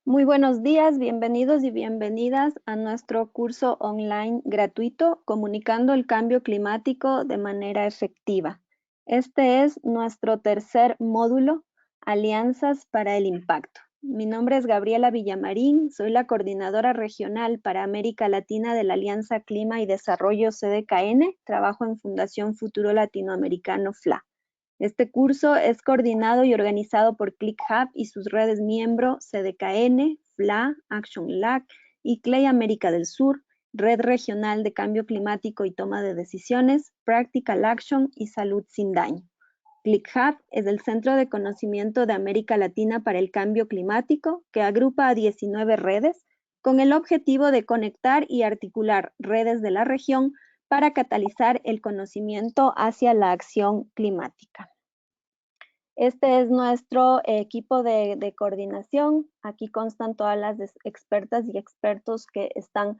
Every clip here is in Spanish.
Muy buenos días, bienvenidos y bienvenidas a nuestro curso online gratuito Comunicando el Cambio Climático de manera efectiva. Este es nuestro tercer módulo, Alianzas para el Impacto. Mi nombre es Gabriela Villamarín, soy la coordinadora regional para América Latina de la Alianza Clima y Desarrollo CDKN, trabajo en Fundación Futuro Latinoamericano FLA. Este curso es coordinado y organizado por ClickHub y sus redes miembro CDKN, FLA, Action LAC y CLEI América del Sur, Red Regional de Cambio Climático y Toma de Decisiones, Practical Action y Salud Sin Daño. ClickHub es el Centro de Conocimiento de América Latina para el Cambio Climático, que agrupa a 19 redes con el objetivo de conectar y articular redes de la región para catalizar el conocimiento hacia la acción climática. Este es nuestro equipo de coordinación. Aquí constan todas las expertas y expertos que están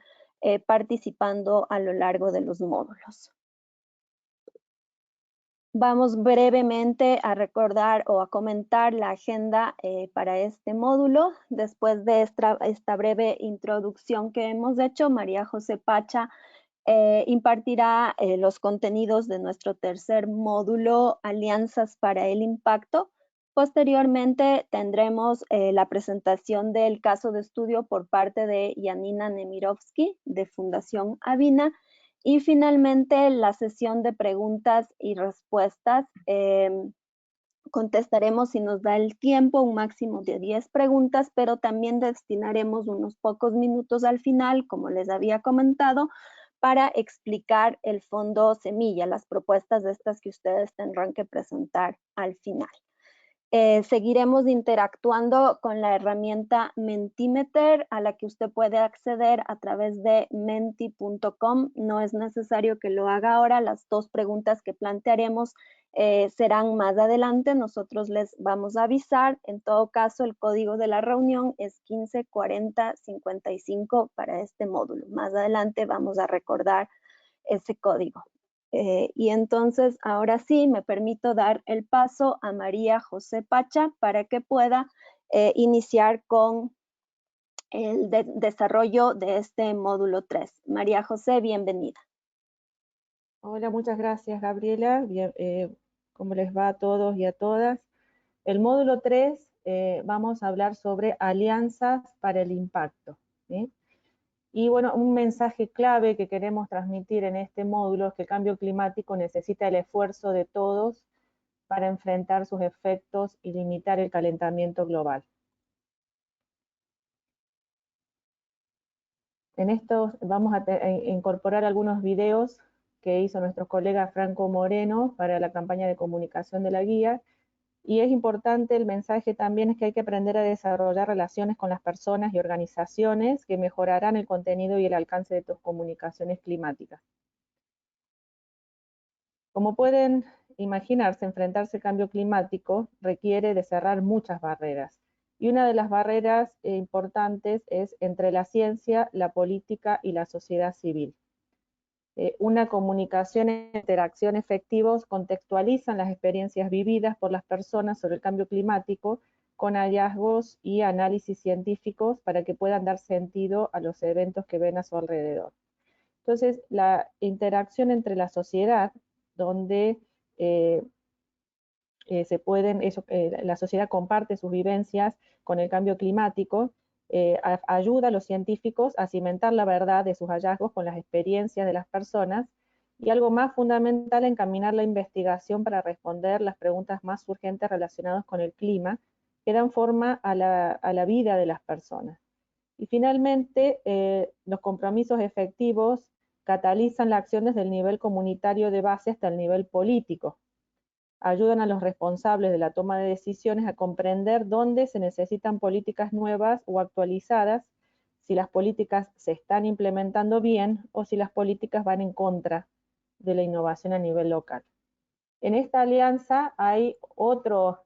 participando a lo largo de los módulos. Vamos brevemente a recordar o a comentar la agenda para este módulo. Después de esta breve introducción que hemos hecho, María José Pacha impartirá los contenidos de nuestro tercer módulo, Alianzas para el Impacto. Posteriormente tendremos la presentación del caso de estudio por parte de Janina Nemirovsky de Fundación Avina y finalmente la sesión de preguntas y respuestas. Contestaremos, si nos da el tiempo, un máximo de 10 preguntas, pero también destinaremos unos pocos minutos al final, como les había comentado, para explicar el fondo semilla, las propuestas de estas que ustedes tendrán que presentar al final. Seguiremos interactuando con la herramienta Mentimeter, a la que usted puede acceder a través de menti.com. No es necesario que lo haga ahora. Las dos preguntas que plantearemos serán más adelante. Nosotros les vamos a avisar. En todo caso, el código de la reunión es 154055 para este módulo. Más adelante vamos a recordar ese código. Y entonces, ahora sí, me permito dar el paso a María José Pacha para que pueda iniciar con el desarrollo de este módulo 3. María José, bienvenida. Hola, muchas gracias, Gabriela. Bien, ¿cómo les va a todos y a todas? El módulo 3 vamos a hablar sobre alianzas para el impacto, ¿sí? Y bueno, un mensaje clave que queremos transmitir en este módulo es que el cambio climático necesita el esfuerzo de todos para enfrentar sus efectos y limitar el calentamiento global. En estos vamos a incorporar algunos videos que hizo nuestro colega Franco Moreno para la campaña de comunicación de la guía. Y es importante, el mensaje también es que hay que aprender a desarrollar relaciones con las personas y organizaciones que mejorarán el contenido y el alcance de tus comunicaciones climáticas. Como pueden imaginarse, enfrentarse al cambio climático requiere de cerrar muchas barreras. Y una de las barreras importantes es entre la ciencia, la política y la sociedad civil. Una comunicación e interacción efectivos contextualizan las experiencias vividas por las personas sobre el cambio climático con hallazgos y análisis científicos para que puedan dar sentido a los eventos que ven a su alrededor. Entonces, la interacción entre la sociedad, donde la sociedad comparte sus vivencias con el cambio climático, ayuda a los científicos a cimentar la verdad de sus hallazgos con las experiencias de las personas y algo más fundamental, encaminar la investigación para responder las preguntas más urgentes relacionadas con el clima que dan forma a la vida de las personas. Y finalmente, los compromisos efectivos catalizan la acción desde el nivel comunitario de base hasta el nivel político. Ayudan a los responsables de la toma de decisiones a comprender dónde se necesitan políticas nuevas o actualizadas, si las políticas se están implementando bien o si las políticas van en contra de la innovación a nivel local. En esta alianza hay otro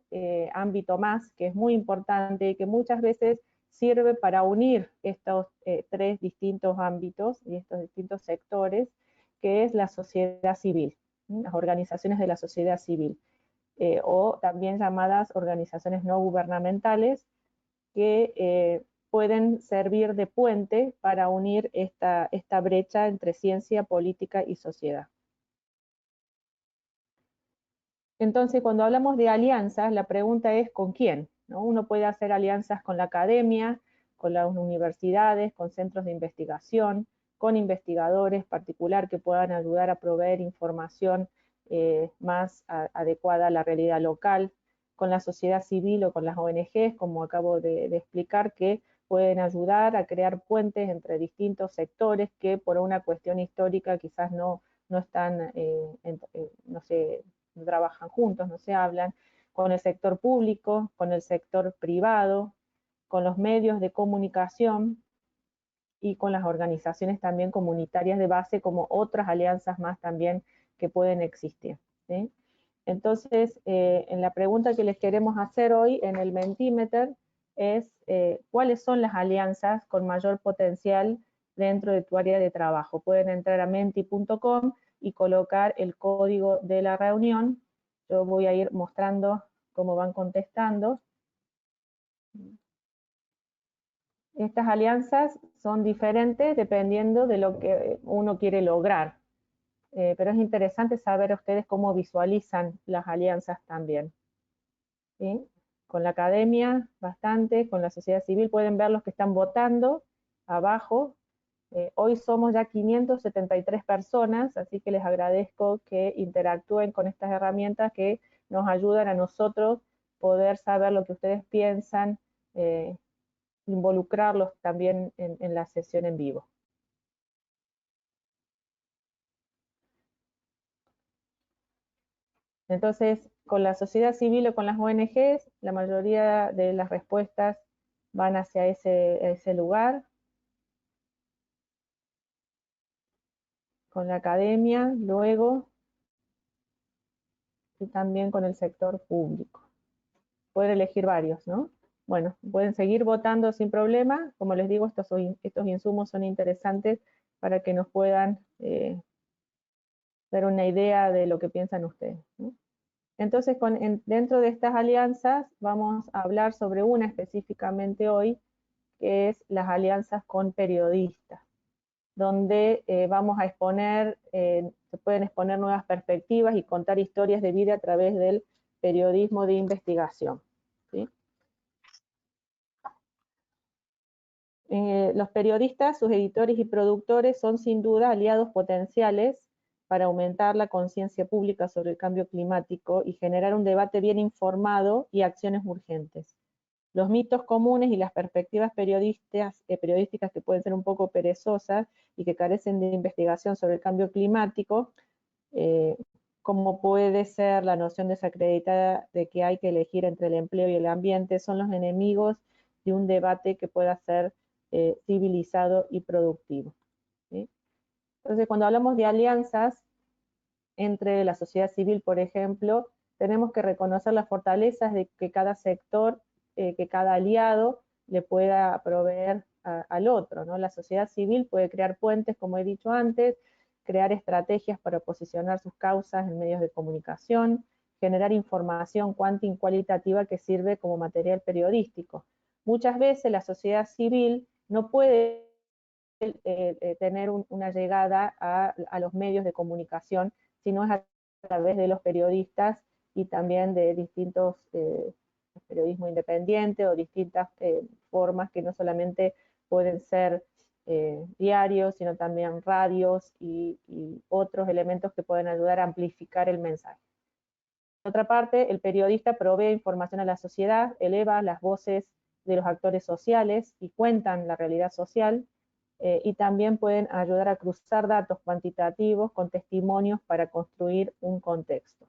ámbito más que es muy importante y que muchas veces sirve para unir estos tres distintos ámbitos y estos distintos sectores, que es la sociedad civil, las organizaciones de la sociedad civil, o también llamadas organizaciones no gubernamentales, que pueden servir de puente para unir esta brecha entre ciencia, política y sociedad. Entonces, cuando hablamos de alianzas, la pregunta es ¿con quién? ¿No? Uno puede hacer alianzas con la academia, con las universidades, con centros de investigación, con investigadores particular que puedan ayudar a proveer información más adecuada a la realidad local, con la sociedad civil o con las ONGs, como acabo de explicar, que pueden ayudar a crear puentes entre distintos sectores que por una cuestión histórica quizás no están, no sé, no trabajan juntos, no se hablan, con el sector público, con el sector privado, con los medios de comunicación y con las organizaciones también comunitarias de base, como otras alianzas más también que pueden existir, ¿sí? Entonces, en la pregunta que les queremos hacer hoy en el Mentimeter es ¿cuáles son las alianzas con mayor potencial dentro de tu área de trabajo? Pueden entrar a menti.com y colocar el código de la reunión. Yo voy a ir mostrando cómo van contestando. Estas alianzas son diferentes dependiendo de lo que uno quiere lograr. Pero es interesante saber ustedes cómo visualizan las alianzas también. ¿Sí? Con la academia, bastante, con la sociedad civil, pueden ver los que están votando abajo. Hoy somos ya 573 personas, así que les agradezco que interactúen con estas herramientas que nos ayudan a nosotros poder saber lo que ustedes piensan, involucrarlos también en la sesión en vivo. Entonces, con la sociedad civil o con las ONGs, la mayoría de las respuestas van hacia ese lugar. Con la academia, luego, y también con el sector público. Pueden elegir varios, ¿no? Bueno, pueden seguir votando sin problema. Como les digo, estos insumos son interesantes para que nos puedan dar una idea de lo que piensan ustedes, ¿no? Entonces, dentro de estas alianzas vamos a hablar sobre una específicamente hoy, que es las alianzas con periodistas, donde vamos a exponer, se pueden exponer nuevas perspectivas y contar historias de vida a través del periodismo de investigación, ¿sí? Los periodistas, sus editores y productores son sin duda aliados potenciales para aumentar la conciencia pública sobre el cambio climático y generar un debate bien informado y acciones urgentes. Los mitos comunes y las perspectivas periodísticas que pueden ser un poco perezosas y que carecen de investigación sobre el cambio climático, como puede ser la noción desacreditada de que hay que elegir entre el empleo y el ambiente, son los enemigos de un debate que pueda ser civilizado y productivo, ¿sí? Entonces, cuando hablamos de alianzas entre la sociedad civil, por ejemplo, tenemos que reconocer las fortalezas de que cada sector, que cada aliado le pueda proveer al otro, ¿no? La sociedad civil puede crear puentes, como he dicho antes, crear estrategias para posicionar sus causas en medios de comunicación, generar información cualitativa que sirve como material periodístico. Muchas veces la sociedad civil no puede tener una llegada a los medios de comunicación, sino es a través de los periodistas y también de distintos periodismo independiente o distintas formas que no solamente pueden ser diarios, sino también radios y otros elementos que pueden ayudar a amplificar el mensaje. Por otra parte, el periodista provee información a la sociedad, eleva las voces de los actores sociales y cuentan la realidad social, y también pueden ayudar a cruzar datos cuantitativos con testimonios para construir un contexto.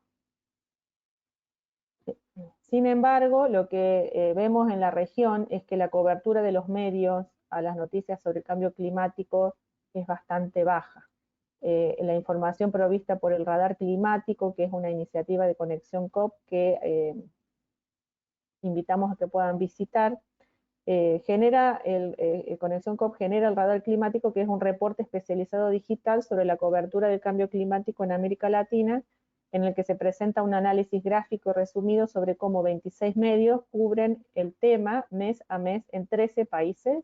Sin embargo, lo que vemos en la región es que la cobertura de los medios a las noticias sobre el cambio climático es bastante baja. La información provista por el Radar Climático, que es una iniciativa de Conexión COP que invitamos a que puedan visitar, Conexión COP genera el Radar Climático, que es un reporte especializado digital sobre la cobertura del cambio climático en América Latina, en el que se presenta un análisis gráfico resumido sobre cómo 26 medios cubren el tema mes a mes en 13 países.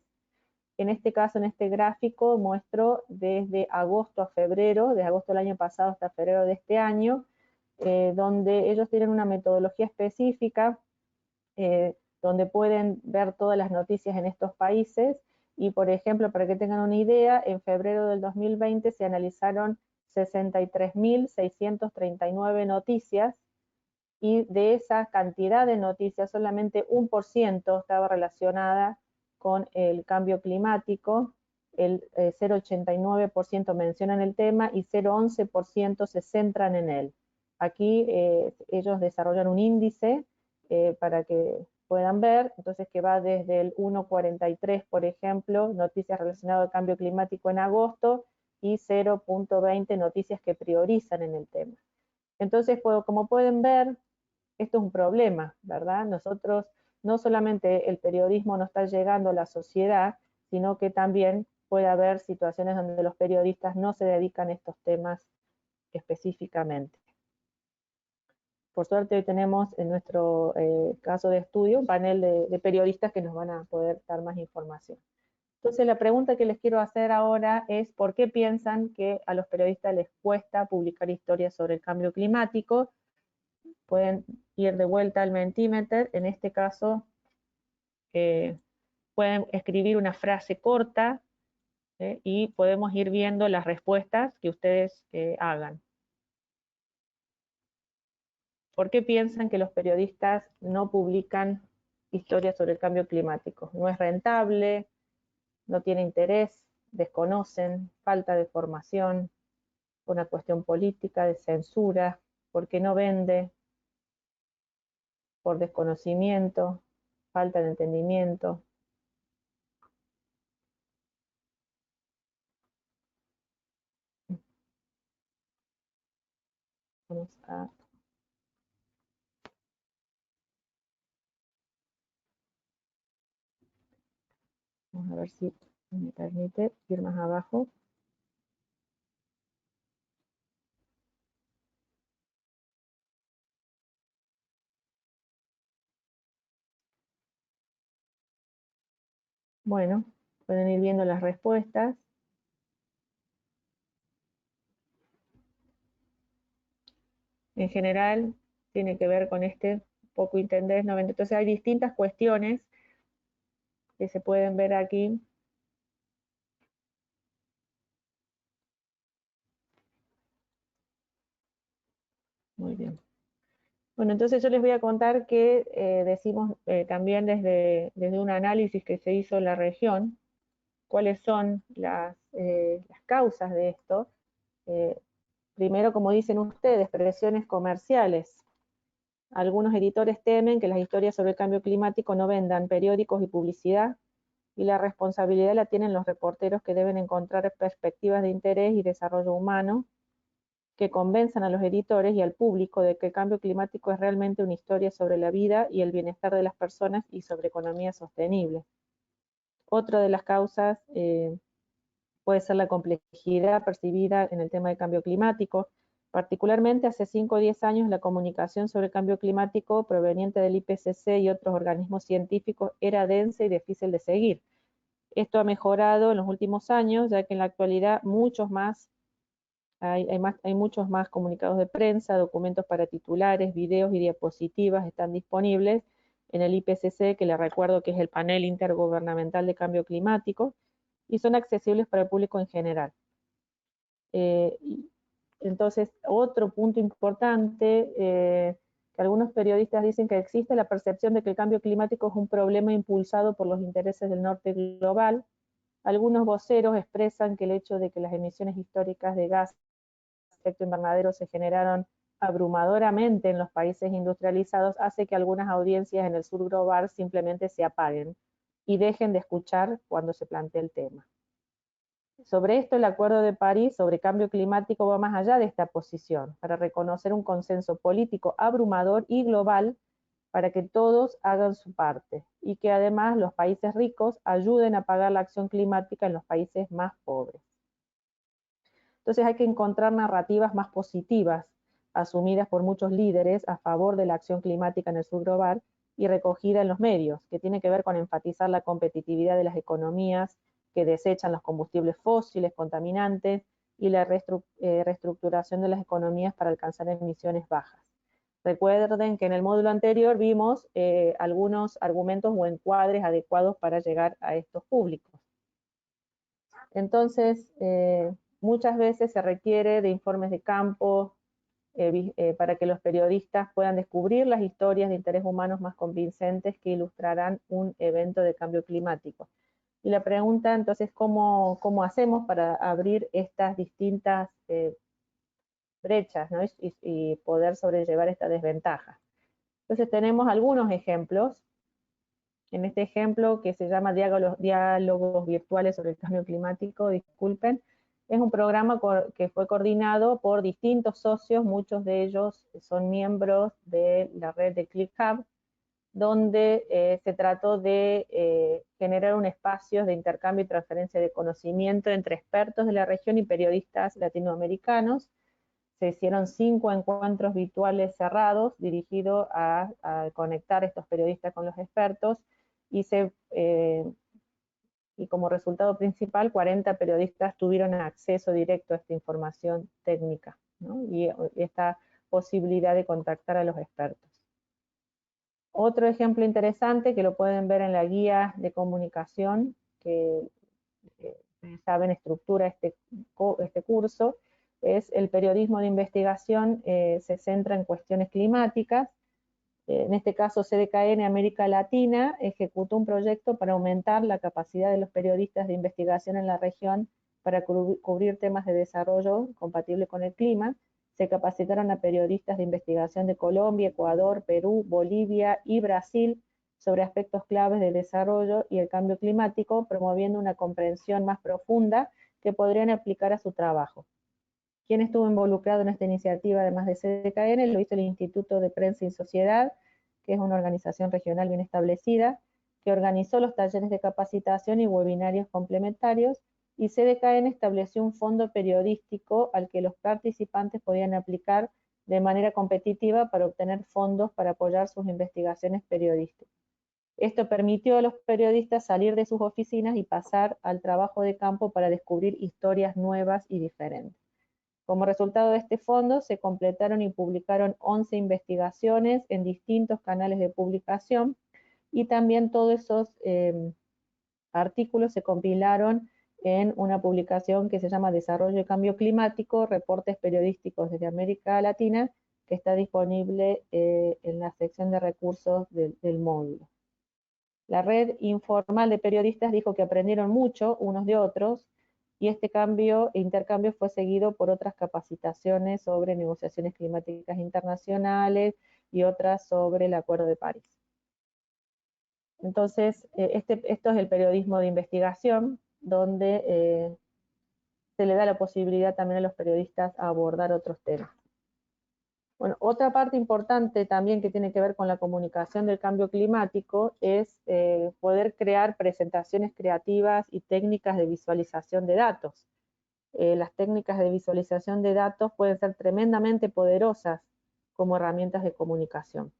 En este caso, en este gráfico, muestro desde agosto a febrero, desde agosto del año pasado hasta febrero de este año, donde ellos tienen una metodología específica, donde pueden ver todas las noticias en estos países. Y, por ejemplo, para que tengan una idea, en febrero del 2020 se analizaron 63.639 noticias, y de esa cantidad de noticias solamente 1% estaba relacionada con el cambio climático, el 0,89% mencionan el tema y 0,11% se centran en él. Aquí ellos desarrollan un índice para que puedan ver, entonces que va desde el 1,43, por ejemplo, noticias relacionadas al cambio climático en agosto, y 0,20 noticias que priorizan en el tema. Entonces, como pueden ver, esto es un problema, ¿verdad? Nosotros, no solamente el periodismo no está llegando a la sociedad, sino que también puede haber situaciones donde los periodistas no se dedican a estos temas específicamente. Por suerte hoy tenemos en nuestro caso de estudio un panel de periodistas que nos van a poder dar más información. Entonces la pregunta que les quiero hacer ahora es ¿por qué piensan que a los periodistas les cuesta publicar historias sobre el cambio climático? Pueden ir de vuelta al Mentimeter, en este caso pueden escribir una frase corta y podemos ir viendo las respuestas que ustedes hagan. ¿Por qué piensan que los periodistas no publican historias sobre el cambio climático? ¿No es rentable? ¿No tiene interés? ¿Desconocen? ¿Falta de formación? ¿Una cuestión política, de censura? ¿Por qué no vende? ¿Por desconocimiento? ¿Falta de entendimiento? Vamos a ver si me permite ir más abajo. Bueno, pueden ir viendo las respuestas. En general, tiene que ver con este poco interés, no vende. Entonces hay distintas cuestiones que se pueden ver aquí. Muy bien. Bueno, entonces yo les voy a contar que decimos también desde un análisis que se hizo en la región, cuáles son las causas de esto. Primero, como dicen ustedes, presiones comerciales. Algunos editores temen que las historias sobre el cambio climático no vendan periódicos y publicidad, y la responsabilidad la tienen los reporteros, que deben encontrar perspectivas de interés y desarrollo humano que convenzan a los editores y al público de que el cambio climático es realmente una historia sobre la vida y el bienestar de las personas y sobre economía sostenible. Otra de las causas puede ser la complejidad percibida en el tema del cambio climático. Particularmente hace 5 o 10 años la comunicación sobre el cambio climático proveniente del IPCC y otros organismos científicos era densa y difícil de seguir. Esto ha mejorado en los últimos años, ya que en la actualidad hay muchos más comunicados de prensa, documentos para titulares, videos y diapositivas están disponibles en el IPCC, que les recuerdo que es el Panel Intergubernamental de Cambio Climático, y son accesibles para el público en general. Entonces, otro punto importante, que algunos periodistas dicen que existe la percepción de que el cambio climático es un problema impulsado por los intereses del norte global. Algunos voceros expresan que el hecho de que las emisiones históricas de gas de efecto invernadero se generaron abrumadoramente en los países industrializados hace que algunas audiencias en el sur global simplemente se apaguen y dejen de escuchar cuando se plantea el tema. Sobre esto, el Acuerdo de París sobre cambio climático va más allá de esta posición, para reconocer un consenso político abrumador y global para que todos hagan su parte, y que además los países ricos ayuden a pagar la acción climática en los países más pobres. Entonces hay que encontrar narrativas más positivas asumidas por muchos líderes a favor de la acción climática en el sur global y recogida en los medios, que tiene que ver con enfatizar la competitividad de las economías que desechan los combustibles fósiles contaminantes y la reestructuración de las economías para alcanzar emisiones bajas. Recuerden que en el módulo anterior vimos algunos argumentos o encuadres adecuados para llegar a estos públicos. Entonces, muchas veces se requiere de informes de campo para que los periodistas puedan descubrir las historias de interés humanos más convincentes que ilustrarán un evento de cambio climático. Y la pregunta entonces, ¿cómo hacemos para abrir estas distintas brechas, ¿no? y poder sobrellevar esta desventaja? Entonces tenemos algunos ejemplos. En este ejemplo, que se llama Diálogos Virtuales sobre el Cambio Climático, disculpen, es un programa que fue coordinado por distintos socios, muchos de ellos son miembros de la red de ClickHub, donde se trató de generar un espacio de intercambio y transferencia de conocimiento entre expertos de la región y periodistas latinoamericanos. Se hicieron 5 encuentros virtuales cerrados dirigidos a conectar a estos periodistas con los expertos y como resultado principal 40 periodistas tuvieron acceso directo a esta información técnica, ¿no? y esta posibilidad de contactar a los expertos. Otro ejemplo interesante que lo pueden ver en la guía de comunicación que saben estructura este curso, es el periodismo de investigación, se centra en cuestiones climáticas. En este caso CDKN América Latina ejecutó un proyecto para aumentar la capacidad de los periodistas de investigación en la región para cubrir temas de desarrollo compatible con el clima. Se capacitaron a periodistas de investigación de Colombia, Ecuador, Perú, Bolivia y Brasil sobre aspectos claves del desarrollo y el cambio climático, promoviendo una comprensión más profunda que podrían aplicar a su trabajo. ¿Quién estuvo involucrado en esta iniciativa, además de CDKN? Lo hizo el Instituto de Prensa y Sociedad, que es una organización regional bien establecida, que organizó los talleres de capacitación y webinarios complementarios, y CDKN estableció un fondo periodístico al que los participantes podían aplicar de manera competitiva para obtener fondos para apoyar sus investigaciones periodísticas. Esto permitió a los periodistas salir de sus oficinas y pasar al trabajo de campo para descubrir historias nuevas y diferentes. Como resultado de este fondo, se completaron y publicaron 11 investigaciones en distintos canales de publicación y también todos esos artículos se compilaron en una publicación que se llama Desarrollo y Cambio Climático, reportes periodísticos desde América Latina, que está disponible en la sección de recursos del módulo. La red informal de periodistas dijo que aprendieron mucho unos de otros, y este intercambio fue seguido por otras capacitaciones sobre negociaciones climáticas internacionales y otras sobre el Acuerdo de París. Entonces, esto es el periodismo de investigación, donde se le da la posibilidad también a los periodistas a abordar otros temas. Bueno, otra parte importante también que tiene que ver con la comunicación del cambio climático es poder crear presentaciones creativas y técnicas de visualización de datos. Las técnicas de visualización de datos pueden ser tremendamente poderosas como herramientas de comunicación.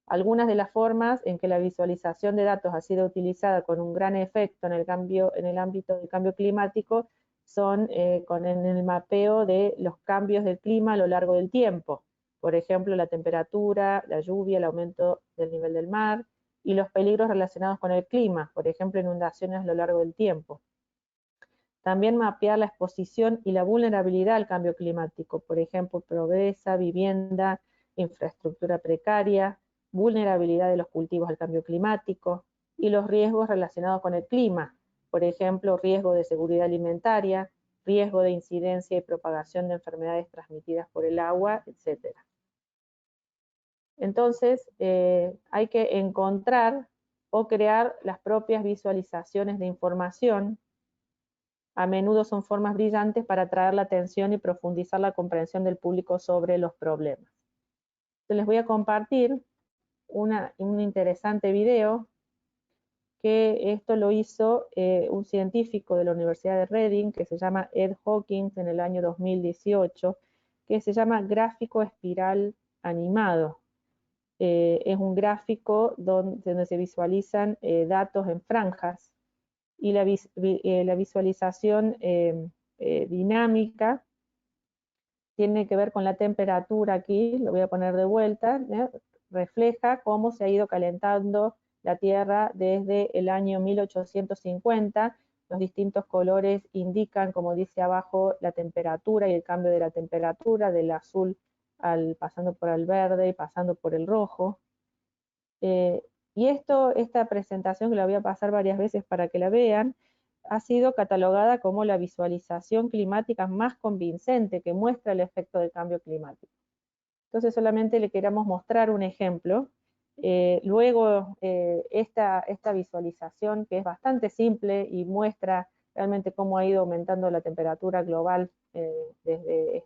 Algunas de las formas en que la visualización de datos ha sido utilizada con un gran efecto en el ámbito del cambio climático son en el mapeo de los cambios del clima a lo largo del tiempo. Por ejemplo, la temperatura, la lluvia, el aumento del nivel del mar y los peligros relacionados con el clima, por ejemplo, inundaciones a lo largo del tiempo. También mapear la exposición y la vulnerabilidad al cambio climático, por ejemplo, pobreza, vivienda, infraestructura precaria, vulnerabilidad de los cultivos al cambio climático y los riesgos relacionados con el clima, por ejemplo, riesgo de seguridad alimentaria, riesgo de incidencia y propagación de enfermedades transmitidas por el agua, etc. Entonces, hay que encontrar o crear las propias visualizaciones de información. A menudo son formas brillantes para atraer la atención y profundizar la comprensión del público sobre los problemas. Entonces, les voy a compartir un interesante video, que esto lo hizo un científico de la Universidad de Reading, que se llama Ed Hawkins, en el año 2018. que se llama gráfico espiral animado. Es un gráfico donde se visualizan datos en franjas, y la visualización dinámica tiene que ver con la temperatura aquí, lo voy a poner de vuelta, refleja cómo se ha ido calentando la Tierra desde el año 1850. Los distintos colores indican, como dice abajo, la temperatura y el cambio de la temperatura, del azul pasando por el verde y pasando por el rojo. Y esta presentación, que la voy a pasar varias veces para que la vean, ha sido catalogada como la visualización climática más convincente que muestra el efecto del cambio climático. Entonces solamente le queremos mostrar un ejemplo. Luego esta visualización, que es bastante simple y muestra realmente cómo ha ido aumentando la temperatura global desde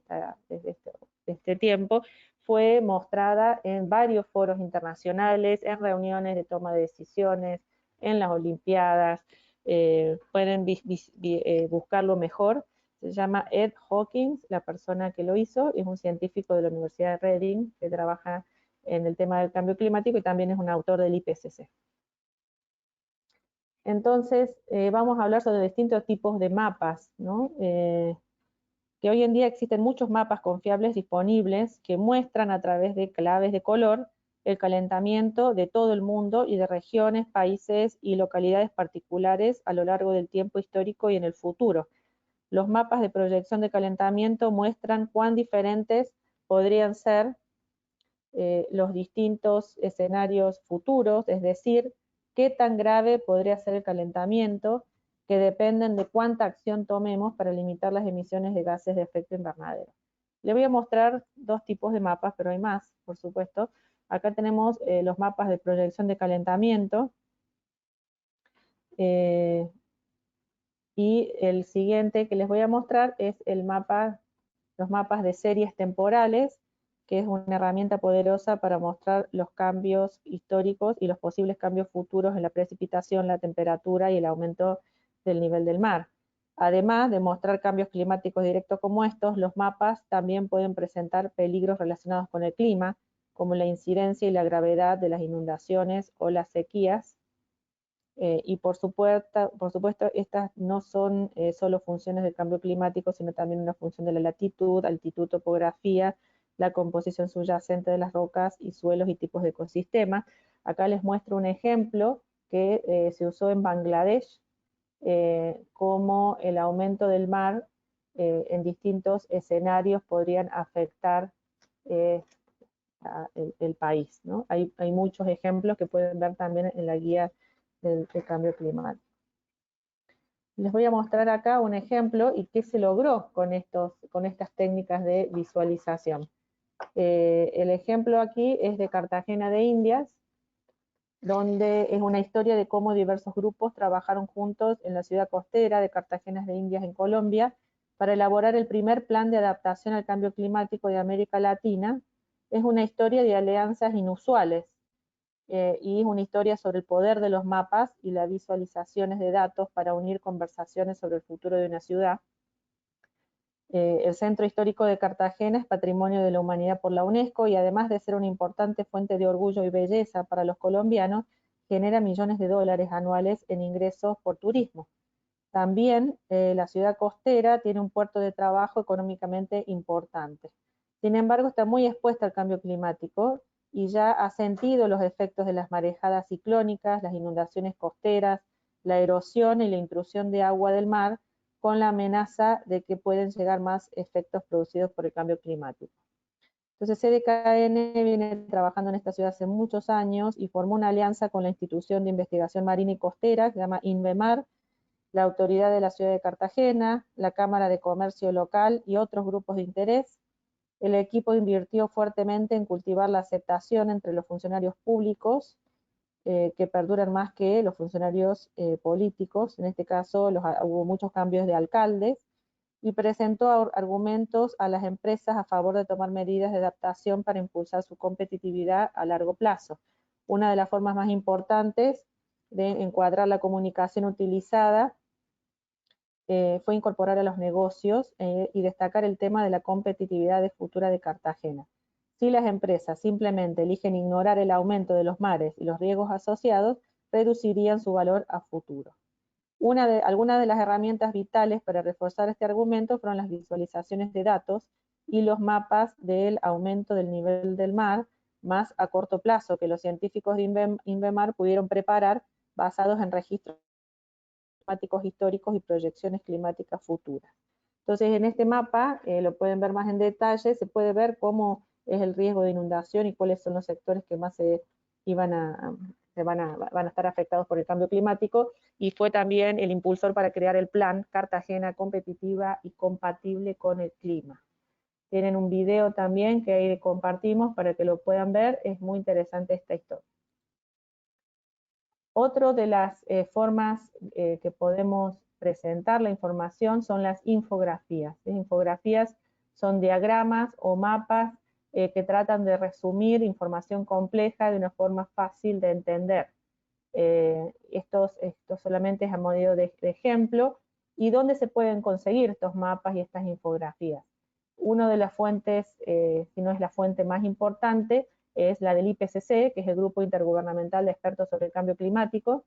este tiempo, fue mostrada en varios foros internacionales, en reuniones de toma de decisiones, en las Olimpiadas. Pueden buscarlo mejor. Se llama Ed Hawkins, la persona que lo hizo, es un científico de la Universidad de Reading que trabaja en el tema del cambio climático y también es un autor del IPCC. Entonces, vamos a hablar sobre distintos tipos de mapas, ¿no? Que hoy en día existen muchos mapas confiables disponibles que muestran a través de claves de color el calentamiento de todo el mundo y de regiones, países y localidades particulares a lo largo del tiempo histórico y en el futuro. Los mapas de proyección de calentamiento muestran cuán diferentes podrían ser los distintos escenarios futuros, es decir, qué tan grave podría ser el calentamiento, que dependen de cuánta acción tomemos para limitar las emisiones de gases de efecto invernadero. Le voy a mostrar dos tipos de mapas, pero hay más, por supuesto. Acá tenemos los mapas de proyección de calentamiento. Y el siguiente que les voy a mostrar es los mapas de series temporales, que es una herramienta poderosa para mostrar los cambios históricos y los posibles cambios futuros en la precipitación, la temperatura y el aumento del nivel del mar. Además de mostrar cambios climáticos directos como estos, los mapas también pueden presentar peligros relacionados con el clima, como la incidencia y la gravedad de las inundaciones o las sequías. Y por supuesto, estas no son solo funciones del cambio climático, sino también una función de la latitud, altitud, topografía, la composición subyacente de las rocas y suelos y tipos de ecosistemas. Acá les muestro un ejemplo que se usó en Bangladesh, cómo el aumento del mar en distintos escenarios podrían afectar el país, ¿no? Hay muchos ejemplos que pueden ver también en la guía del cambio climático. Les voy a mostrar acá un ejemplo y qué se logró con estas técnicas de visualización. El ejemplo aquí es de Cartagena de Indias, donde es una historia de cómo diversos grupos trabajaron juntos en la ciudad costera de Cartagena de Indias en Colombia para elaborar el primer plan de adaptación al cambio climático de América Latina. Es una historia de alianzas inusuales, y es una historia sobre el poder de los mapas y las visualizaciones de datos para unir conversaciones sobre el futuro de una ciudad. El Centro Histórico de Cartagena es Patrimonio de la Humanidad por la UNESCO y además de ser una importante fuente de orgullo y belleza para los colombianos, genera millones de dólares anuales en ingresos por turismo. También la ciudad costera tiene un puerto de trabajo económicamente importante. Sin embargo, está muy expuesta al cambio climático y ya ha sentido los efectos de las marejadas ciclónicas, las inundaciones costeras, la erosión y la intrusión de agua del mar, con la amenaza de que pueden llegar más efectos producidos por el cambio climático. Entonces CDKN viene trabajando en esta ciudad hace muchos años y formó una alianza con la Institución de Investigación Marina y Costera, que se llama INVEMAR, la Autoridad de la Ciudad de Cartagena, la Cámara de Comercio Local y otros grupos de interés. El equipo invirtió fuertemente en cultivar la aceptación entre los funcionarios públicos, que perduran más que los funcionarios políticos. En este caso hubo muchos cambios de alcaldes, y presentó argumentos a las empresas a favor de tomar medidas de adaptación para impulsar su competitividad a largo plazo. Una de las formas más importantes de encuadrar la comunicación utilizada fue incorporar a los negocios y destacar el tema de la competitividad de futura de Cartagena. Si las empresas simplemente eligen ignorar el aumento de los mares y los riesgos asociados, reducirían su valor a futuro. Algunas de las herramientas vitales para reforzar este argumento fueron las visualizaciones de datos y los mapas del aumento del nivel del mar, más a corto plazo, que los científicos de INVEMAR pudieron preparar basados en registros climáticos históricos y proyecciones climáticas futuras. Entonces, en este mapa, lo pueden ver más en detalle, se puede ver cómo es el riesgo de inundación y cuáles son los sectores que más van a estar afectados por el cambio climático, y fue también el impulsor para crear el plan Cartagena competitiva y compatible con el clima. Tienen un video también que ahí compartimos para que lo puedan ver, es muy interesante esta historia. Otra de las formas que podemos presentar la información son las infografías. Las infografías son diagramas o mapas que tratan de resumir información compleja de una forma fácil de entender. Esto solamente es a modo de ejemplo. ¿Y dónde se pueden conseguir estos mapas y estas infografías? Una de las fuentes, si no es la fuente más importante, es la del IPCC, que es el Grupo Intergubernamental de Expertos sobre el Cambio Climático,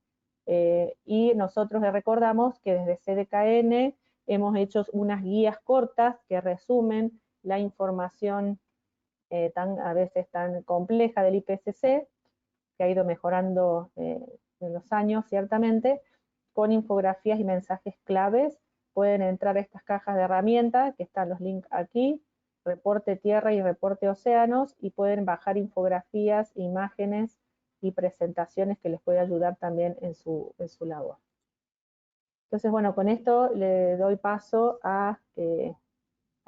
y nosotros le recordamos que desde CDKN hemos hecho unas guías cortas que resumen la información a veces tan compleja del IPCC, que ha ido mejorando en los años, ciertamente, con infografías y mensajes claves. Pueden entrar a estas cajas de herramientas, que están los links aquí, reporte tierra y reporte océanos, y pueden bajar infografías, imágenes y presentaciones que les puede ayudar también en su labor. Entonces, bueno, con esto le doy paso a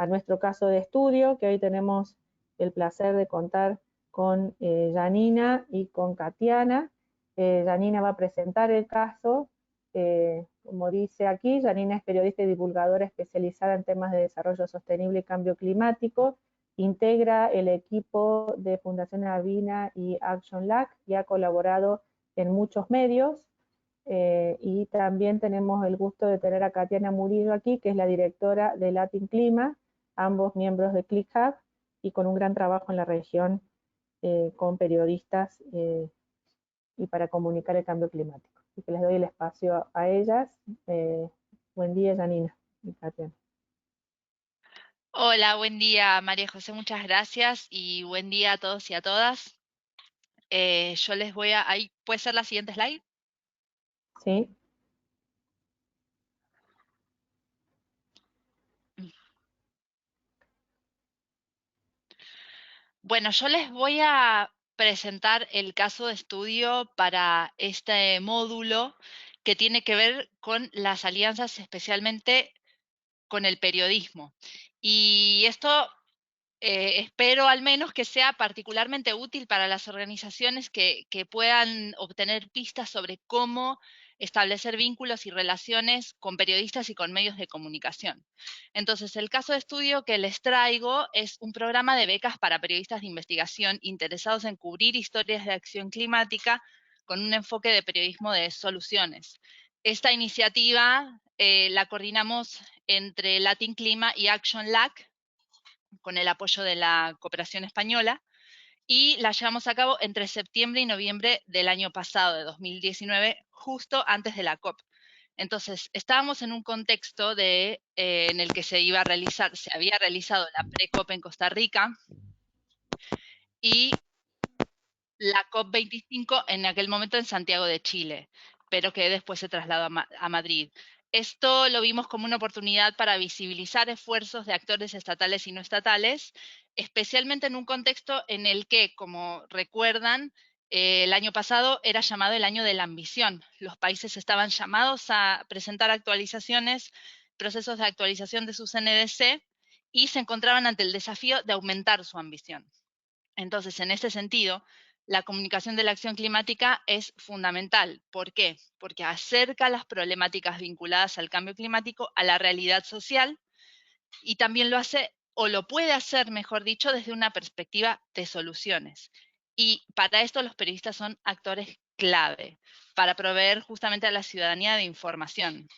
nuestro caso de estudio, que hoy tenemos el placer de contar con Janina y con Katiana. Janina va a presentar el caso. Como dice aquí, Janina es periodista y divulgadora especializada en temas de desarrollo sostenible y cambio climático. Integra el equipo de Fundación Avina y Action LAC y ha colaborado en muchos medios. Y también tenemos el gusto de tener a Katiana Murillo aquí, que es la directora de Latin Clima, ambos miembros de ClickHub, y con un gran trabajo en la región con periodistas y para comunicar el cambio climático. Así que les doy el espacio a ellas. Buen día, Janina y Katiana. Hola, buen día, María José, muchas gracias y buen día a todos y a todas. Yo les voy a... Ahí, ¿puede ser la siguiente slide? Sí. Bueno, yo les voy a presentar el caso de estudio para este módulo que tiene que ver con las alianzas, especialmente con el periodismo. Y esto espero al menos que sea particularmente útil para las organizaciones que puedan obtener pistas sobre cómo establecer vínculos y relaciones con periodistas y con medios de comunicación. Entonces, el caso de estudio que les traigo es un programa de becas para periodistas de investigación interesados en cubrir historias de acción climática con un enfoque de periodismo de soluciones. Esta iniciativa la coordinamos entre Latin Clima y Action LAC, con el apoyo de la cooperación española, y la llevamos a cabo entre septiembre y noviembre del año pasado, de 2019, justo antes de la COP. Entonces, estábamos en un contexto en el que se había realizado la pre-COP en Costa Rica y la COP25 en aquel momento en Santiago de Chile, pero que después se trasladó a Madrid. Esto lo vimos como una oportunidad para visibilizar esfuerzos de actores estatales y no estatales, especialmente en un contexto en el que, como recuerdan, el año pasado era llamado el año de la ambición. Los países estaban llamados a presentar actualizaciones, procesos de actualización de sus NDC, y se encontraban ante el desafío de aumentar su ambición. Entonces, en este sentido, la comunicación de la acción climática es fundamental. ¿Por qué? Porque acerca las problemáticas vinculadas al cambio climático a la realidad social, y también lo hace, o lo puede hacer, mejor dicho, desde una perspectiva de soluciones. Y para esto los periodistas son actores clave, para proveer justamente a la ciudadanía de información.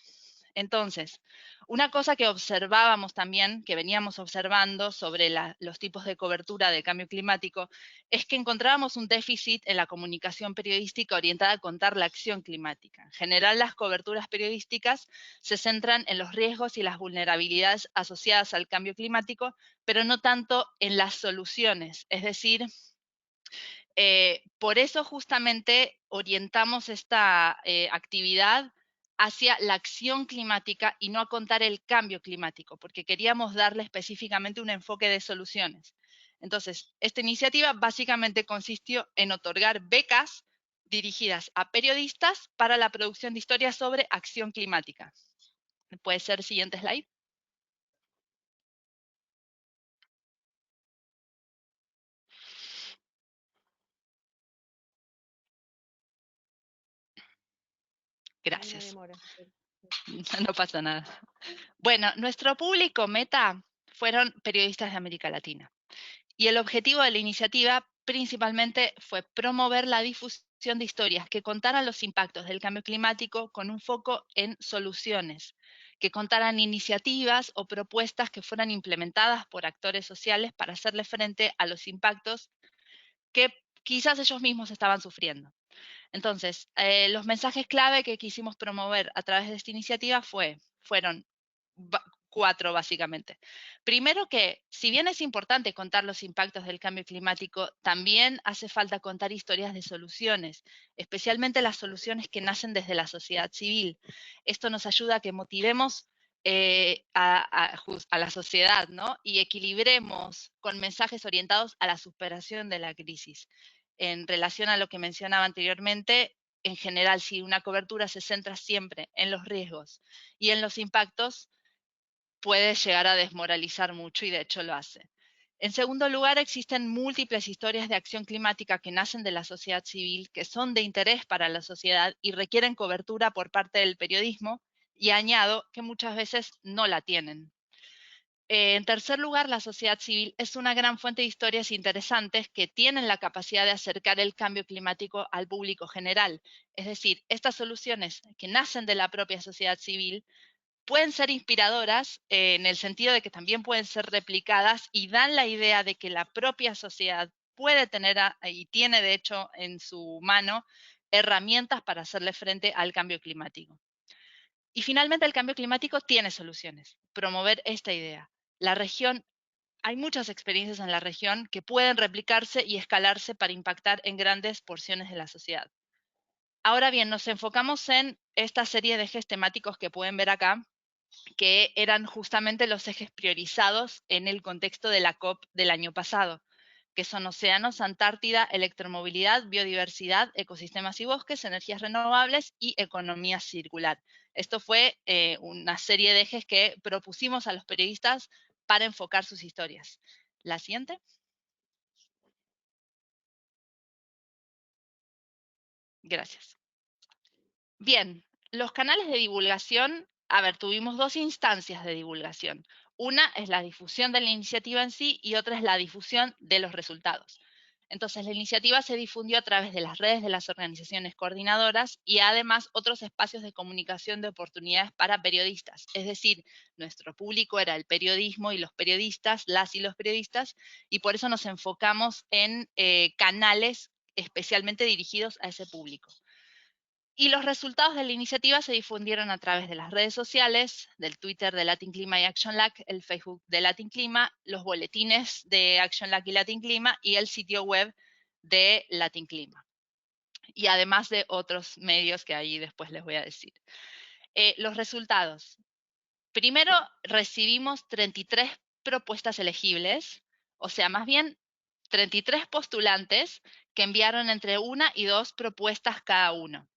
Entonces, una cosa que observábamos también, que veníamos observando sobre los tipos de cobertura del cambio climático, es que encontrábamos un déficit en la comunicación periodística orientada a contar la acción climática. En general, las coberturas periodísticas se centran en los riesgos y las vulnerabilidades asociadas al cambio climático, pero no tanto en las soluciones. Es decir, por eso justamente orientamos esta actividad hacia la acción climática y no a contar el cambio climático, porque queríamos darle específicamente un enfoque de soluciones. Entonces, esta iniciativa básicamente consistió en otorgar becas dirigidas a periodistas para la producción de historias sobre acción climática. ¿Puede ser siguiente slide? Gracias. No pasa nada. Bueno, nuestro público meta fueron periodistas de América Latina. Y el objetivo de la iniciativa principalmente fue promover la difusión de historias que contaran los impactos del cambio climático con un foco en soluciones, que contaran iniciativas o propuestas que fueran implementadas por actores sociales para hacerle frente a los impactos que quizás ellos mismos estaban sufriendo. Entonces, los mensajes clave que quisimos promover a través de esta iniciativa fueron 4 básicamente. Primero que, si bien es importante contar los impactos del cambio climático, también hace falta contar historias de soluciones, especialmente las soluciones que nacen desde la sociedad civil. Esto nos ayuda a que motivemos a la sociedad, ¿no? Y equilibremos con mensajes orientados a la superación de la crisis. En relación a lo que mencionaba anteriormente, en general, si una cobertura se centra siempre en los riesgos y en los impactos, puede llegar a desmoralizar mucho y de hecho lo hace. En segundo lugar, existen múltiples historias de acción climática que nacen de la sociedad civil, que son de interés para la sociedad y requieren cobertura por parte del periodismo, y añado que muchas veces no la tienen. En tercer lugar, la sociedad civil es una gran fuente de historias interesantes que tienen la capacidad de acercar el cambio climático al público general. Es decir, estas soluciones que nacen de la propia sociedad civil pueden ser inspiradoras en el sentido de que también pueden ser replicadas y dan la idea de que la propia sociedad puede tener y tiene de hecho en su mano herramientas para hacerle frente al cambio climático. Y finalmente el cambio climático tiene soluciones. Promover esta idea. La región, hay muchas experiencias en la región que pueden replicarse y escalarse para impactar en grandes porciones de la sociedad. Ahora bien, nos enfocamos en esta serie de ejes temáticos que pueden ver acá, que eran justamente los ejes priorizados en el contexto de la COP del año pasado, que son océanos, Antártida, electromovilidad, biodiversidad, ecosistemas y bosques, energías renovables y economía circular. Esto fue una serie de ejes que propusimos a los periodistas para enfocar sus historias. La siguiente. Gracias. Bien, los canales de divulgación, a ver, tuvimos 2 instancias de divulgación. Una es la difusión de la iniciativa en sí y otra es la difusión de los resultados. Entonces, la iniciativa se difundió a través de las redes de las organizaciones coordinadoras y además otros espacios de comunicación de oportunidades para periodistas. Es decir, nuestro público era el periodismo y los periodistas, las y los periodistas, y por eso nos enfocamos en canales especialmente dirigidos a ese público. Y los resultados de la iniciativa se difundieron a través de las redes sociales, del Twitter de Latin Clima y Action Lag, el Facebook de Latin Clima, los boletines de Action Lag y Latin Clima y el sitio web de Latin Clima. Y además de otros medios que ahí después les voy a decir. Los resultados. Primero recibimos 33 propuestas elegibles, o sea, más bien 33 postulantes que enviaron entre 1 y 2 propuestas cada uno.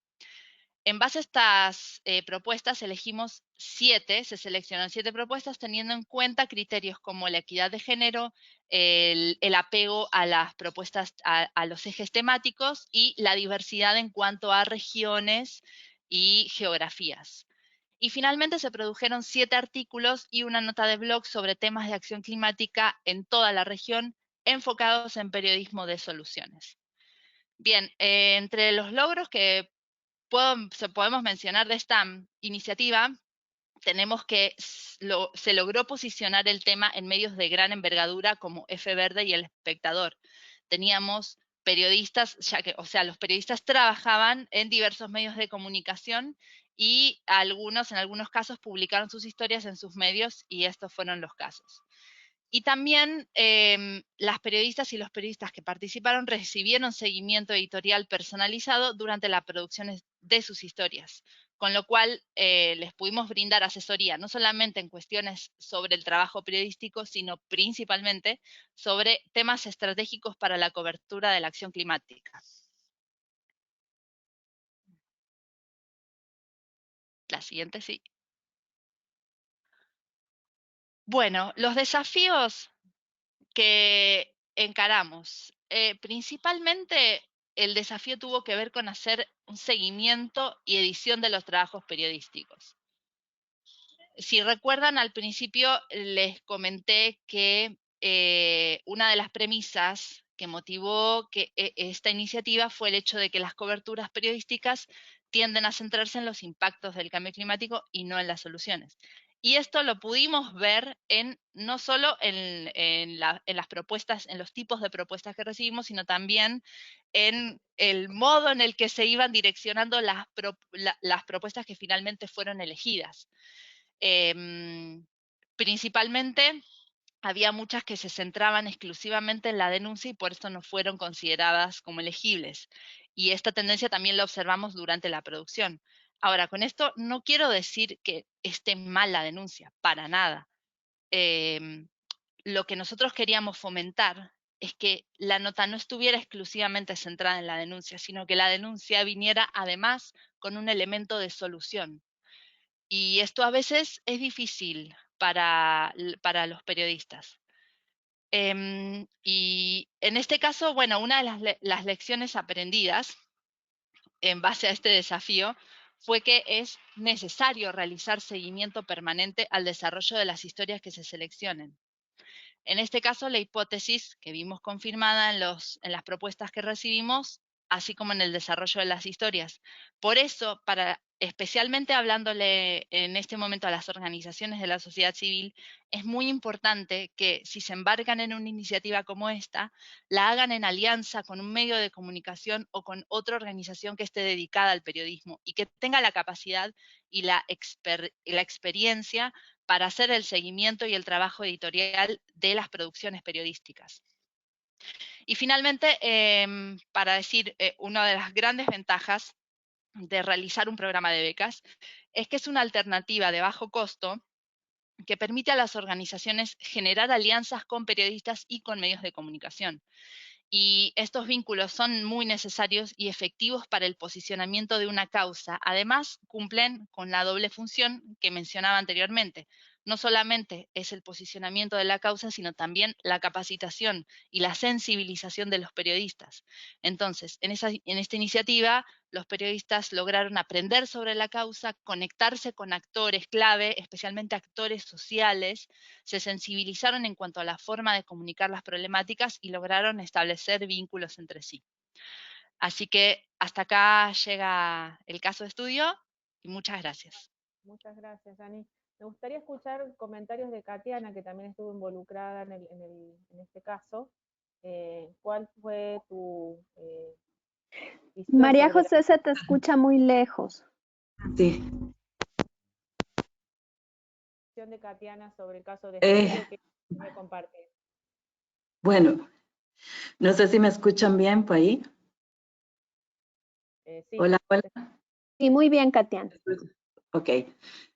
En base a estas propuestas elegimos 7, se seleccionan 7 propuestas teniendo en cuenta criterios como la equidad de género, el apego a las propuestas, a los ejes temáticos y la diversidad en cuanto a regiones y geografías. Y finalmente se produjeron 7 artículos y una nota de blog sobre temas de acción climática en toda la región enfocados en periodismo de soluciones. Bien, entre los logros que podemos mencionar de esta iniciativa, tenemos que se logró posicionar el tema en medios de gran envergadura como F Verde y El Espectador. Teníamos periodistas, o sea, los periodistas trabajaban en diversos medios de comunicación y en algunos casos, publicaron sus historias en sus medios y estos fueron los casos. Y también las periodistas y los periodistas que participaron recibieron seguimiento editorial personalizado durante la producción de sus historias, con lo cual les pudimos brindar asesoría, no solamente en cuestiones sobre el trabajo periodístico, sino principalmente sobre temas estratégicos para la cobertura de la acción climática. La siguiente, sí. Bueno, los desafíos que encaramos. Principalmente el desafío tuvo que ver con hacer un seguimiento y edición de los trabajos periodísticos. Si recuerdan, al principio les comenté que una de las premisas que motivó que esta iniciativa fue el hecho de que las coberturas periodísticas tienden a centrarse en los impactos del cambio climático y no en las soluciones. Y esto lo pudimos ver no solo en las propuestas, en los tipos de propuestas que recibimos, sino también en el modo en el que se iban direccionando las propuestas que finalmente fueron elegidas. Principalmente había muchas que se centraban exclusivamente en la denuncia y por esto no fueron consideradas como elegibles. Y esta tendencia también la observamos durante la producción. Ahora, con esto no quiero decir que esté mal la denuncia, para nada. Lo que nosotros queríamos fomentar es que la nota no estuviera exclusivamente centrada en la denuncia, sino que la denuncia viniera además con un elemento de solución. Y esto a veces es difícil para los periodistas. Y en este caso, bueno, una de las lecciones aprendidas en base a este desafío fue que es necesario realizar seguimiento permanente al desarrollo de las historias que se seleccionen. En este caso, la hipótesis que vimos confirmada en las propuestas que recibimos, así como en el desarrollo de las historias. Por eso, especialmente hablándole en este momento a las organizaciones de la sociedad civil, es muy importante que si se embarcan en una iniciativa como esta, la hagan en alianza con un medio de comunicación o con otra organización que esté dedicada al periodismo y que tenga la capacidad y la experiencia para hacer el seguimiento y el trabajo editorial de las producciones periodísticas. Y finalmente, para decir, una de las grandes ventajas de realizar un programa de becas es que es una alternativa de bajo costo que permite a las organizaciones generar alianzas con periodistas y con medios de comunicación. Y estos vínculos son muy necesarios y efectivos para el posicionamiento de una causa. Además, cumplen con la doble función que mencionaba anteriormente. No solamente es el posicionamiento de la causa, sino también la capacitación y la sensibilización de los periodistas. Entonces, en esta iniciativa, los periodistas lograron aprender sobre la causa, conectarse con actores clave, especialmente actores sociales, se sensibilizaron en cuanto a la forma de comunicar las problemáticas y lograron establecer vínculos entre sí. Así que hasta acá llega el caso de estudio y muchas gracias. Muchas gracias, Dani. Me gustaría escuchar comentarios de Katiana, que también estuvo involucrada en este caso. ¿Cuál fue tu visión María sobre José, se te escucha muy lejos. Sí. la visión de Katiana sobre el caso de estudio que me comparte? Bueno, no sé si me escuchan bien por ahí. Sí. Hola, hola. Sí, muy bien, Katiana. Ok.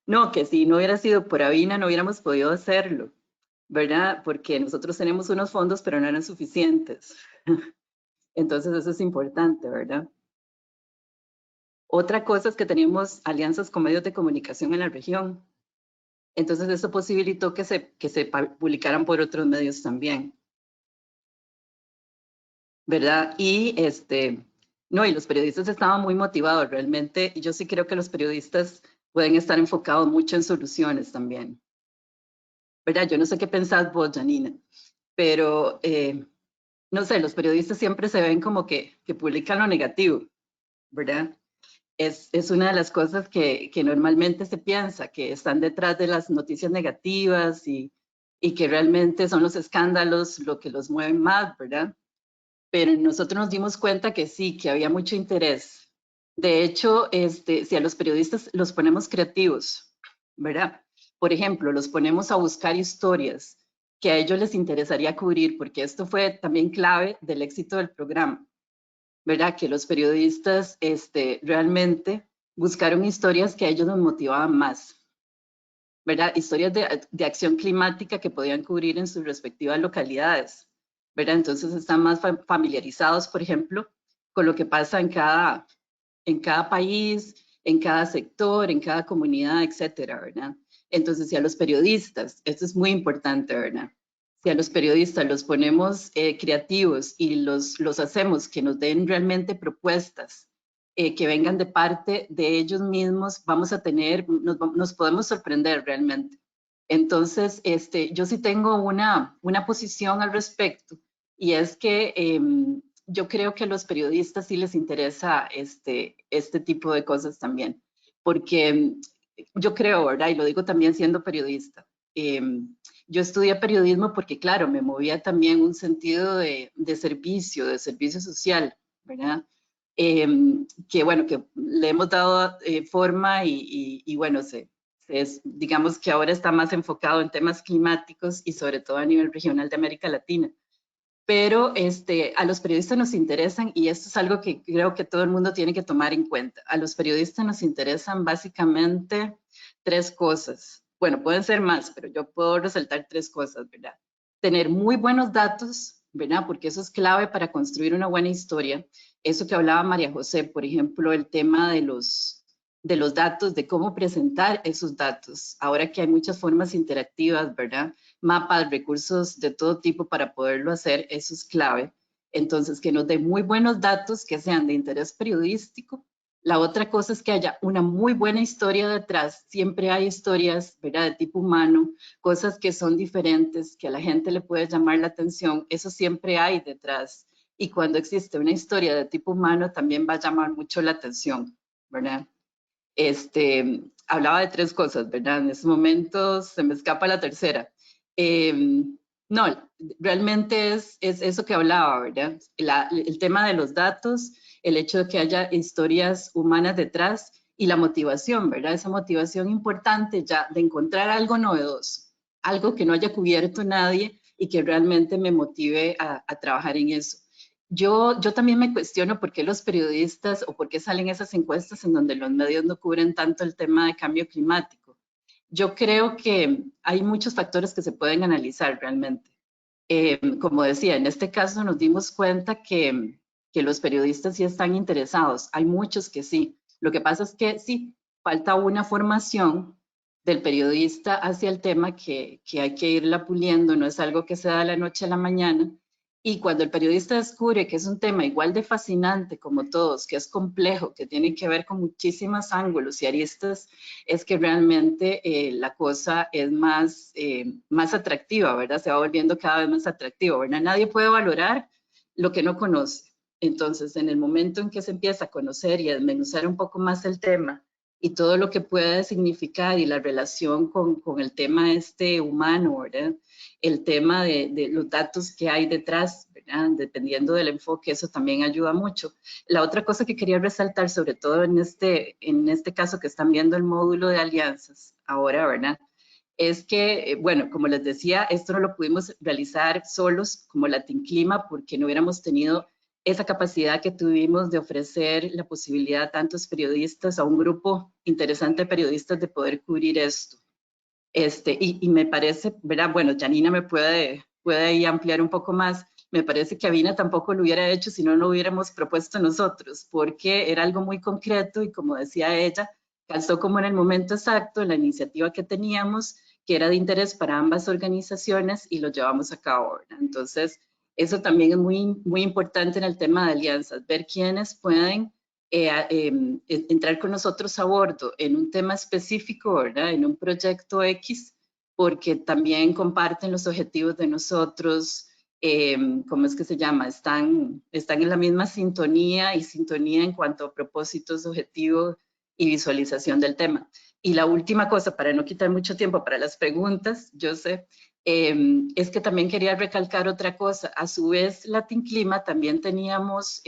No, que si no hubiera sido por Avina no hubiéramos podido hacerlo, ¿verdad? Porque nosotros tenemos unos fondos, pero no eran suficientes. Entonces eso es importante, ¿verdad? Otra cosa es que teníamos alianzas con medios de comunicación en la región. Entonces eso posibilitó que se publicaran por otros medios también, ¿verdad? Y no, y los periodistas estaban muy motivados realmente. Y yo sí creo que los periodistas pueden estar enfocados mucho en soluciones también, ¿verdad? Yo no sé qué pensás vos, Janina, pero no sé, los periodistas siempre se ven como que publican lo negativo, ¿verdad? es una de las cosas que normalmente se piensa, que están detrás de las noticias negativas y que realmente son los escándalos lo que los mueven más, ¿verdad? Pero nosotros nos dimos cuenta que sí, que había mucho interés. De hecho, si a los periodistas los ponemos creativos, ¿verdad? Por ejemplo, los ponemos a buscar historias que a ellos les interesaría cubrir, porque esto fue también clave del éxito del programa, ¿verdad? Que los periodistas realmente buscaron historias que a ellos nos motivaban más, ¿verdad? Historias de acción climática que podían cubrir en sus respectivas localidades, ¿verdad? Entonces están más familiarizados, por ejemplo, con lo que pasa en cada país, en cada sector, en cada comunidad, etcétera, ¿verdad? Entonces, si a los periodistas, esto es muy importante, ¿verdad? Si a los periodistas los ponemos creativos y los hacemos que nos den realmente propuestas que vengan de parte de ellos mismos, vamos a tener, nos podemos sorprender realmente. Entonces, yo sí tengo una posición al respecto, y es que yo creo que a los periodistas sí les interesa este tipo de cosas también, porque yo creo, ¿verdad? Y lo digo también siendo periodista. Yo estudié periodismo porque, claro, me movía también un sentido de servicio social, ¿verdad? Que bueno, que le hemos dado forma y bueno, digamos que ahora está más enfocado en temas climáticos y sobre todo a nivel regional de América Latina. Pero a los periodistas nos interesan, y esto es algo que creo que todo el mundo tiene que tomar en cuenta. A los periodistas nos interesan básicamente 3 cosas. Bueno, pueden ser más, pero yo puedo resaltar 3 cosas, ¿verdad? Tener muy buenos datos, ¿verdad? Porque eso es clave para construir una buena historia. Eso que hablaba María José, por ejemplo, el tema de los datos, de cómo presentar esos datos. Ahora que hay muchas formas interactivas, ¿verdad? Mapas, recursos de todo tipo para poderlo hacer, eso es clave. Entonces, que nos dé muy buenos datos que sean de interés periodístico. La otra cosa es que haya una muy buena historia detrás. Siempre hay historias, ¿verdad?, de tipo humano, cosas que son diferentes, que a la gente le puede llamar la atención. Eso siempre hay detrás. Y cuando existe una historia de tipo humano, también va a llamar mucho la atención, ¿verdad? Hablaba de 3 cosas, ¿verdad? En estos momentos se me escapa la tercera. No, realmente es eso que hablaba, ¿verdad? El tema de los datos, el hecho de que haya historias humanas detrás y la motivación, ¿verdad? Esa motivación importante ya de encontrar algo novedoso, algo que no haya cubierto nadie y que realmente me motive a trabajar en eso. Yo también me cuestiono por qué los periodistas o por qué salen esas encuestas en donde los medios no cubren tanto el tema de cambio climático. Yo creo que hay muchos factores que se pueden analizar realmente. Como decía, en este caso nos dimos cuenta que los periodistas sí están interesados. Hay muchos que sí. Lo que pasa es que sí, falta una formación del periodista hacia el tema que hay que irla puliendo. No es algo que se da de la noche a la mañana. Y cuando el periodista descubre que es un tema igual de fascinante como todos, que es complejo, que tiene que ver con muchísimos ángulos y aristas, es que realmente la cosa es más atractiva, ¿verdad? Se va volviendo cada vez más atractivo, ¿verdad? Nadie puede valorar lo que no conoce. Entonces, en el momento en que se empieza a conocer y a desmenuzar un poco más el tema y todo lo que puede significar y la relación con el tema humano, ¿verdad? El tema de los datos que hay detrás, ¿verdad? Dependiendo del enfoque, eso también ayuda mucho. La otra cosa que quería resaltar, sobre todo en este caso que están viendo el módulo de alianzas ahora, ¿verdad?, es que, bueno, como les decía, esto no lo pudimos realizar solos como Latinclima porque no hubiéramos tenido esa capacidad que tuvimos de ofrecer la posibilidad a tantos periodistas, a un grupo interesante de periodistas de poder cubrir esto. Y me parece, ¿verdad? Bueno, Janina me puede ahí ampliar un poco más. Me parece que Avina tampoco lo hubiera hecho si no lo hubiéramos propuesto nosotros, porque era algo muy concreto y, como decía ella, calzó como en el momento exacto la iniciativa que teníamos, que era de interés para ambas organizaciones, y lo llevamos a cabo, ¿verdad? Entonces, eso también es muy, muy importante en el tema de alianzas, ver quiénes pueden entrar con nosotros a bordo en un tema específico, ¿verdad?, en un proyecto X, porque también comparten los objetivos de nosotros, ¿cómo es que se llama? Están en la misma sintonía, y sintonía en cuanto a propósitos, objetivos y visualización del tema. Y la última cosa, para no quitar mucho tiempo para las preguntas, yo sé, es que también quería recalcar otra cosa. A su vez, Latin Clima también teníamos